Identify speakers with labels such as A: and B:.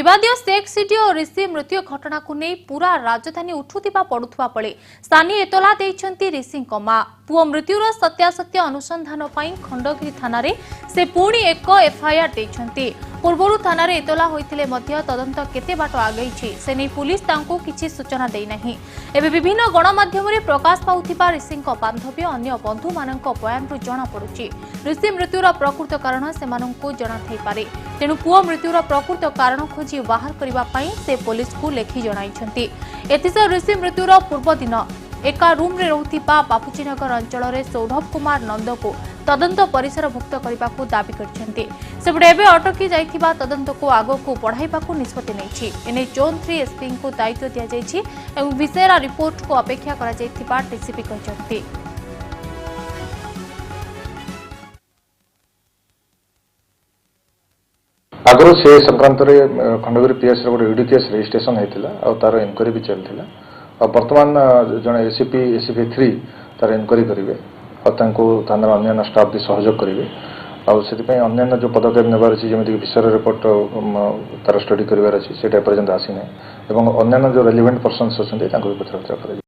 A: विवादीय sex city और ऋषि मृत्यु घटना को नहीं पूरा राजधानी उठुवा पड़ुवा बेले स्थानीय एतला देइछंती ऋषि मां पुओ मृत्युर सत्यासत्य अनुसंधान खंडगिरी थाना से पुणी एक एफआईआर देइछंती। पूर्वरु थाना एतला होइतिले मध्य तदंत केते बाट आगैछि से नहीं पुलिस तांको किछि सूचना देई नाही। एबे विभिन्न गणमाध्यम रे प्रकाश पाउथिबा ऋषिक बांधव्य अन्य बंधु मानक बयानरु जना पड़ुछि ऋषि मृत्युर प्रकृत कारण सेमानंकु जଣା थाई पारे। तेणु पुओ मृत्युर प्रकृत कारण खोजी बाहर करिबा पई से पुलिस को लेखि जणाइछंती। एथिसह ऋषि मृत्युर पूर्व दिन एका रूम रे रहुथिबा बापुचीनगर अंचल रे सौरभ कुमार नंद को तदंत परिसर भुक्त करने को दाबी करछंती। सेपटे एबे अटकी जाइथिबा तदंत को आगो को बढ़ाइबा को निष्पत्ति नैछि। एने जोन 3 एसपी को दायित्व दिया जाइछि एवं विषयरा रिपोर्ट को अपेक्षा करा जाइथिबा डीसीपी कहछंती।
B: आगरो से संक्रांत रे खंडगिरी पीएस रे गोटे ईडी केस रजिस्ट्रेशन हेतिला और तार इनक्वारी भी चलथिला और वर्तमान जने एसीपी 3 तार इनक्वारी करिवे और तांको थानार अन्य स्टाफ भी सहयोग करिवे और से अन्य जो पदक्षेप नेबार अछि जेमिति विषय रिपोर्ट तार स्टडी करिवार अछि सेटा पर्यंत आसी नै एवं अन्य जो रेलेवेंट पर्सन्स अछन्ते तांको भी पत्र करिवे।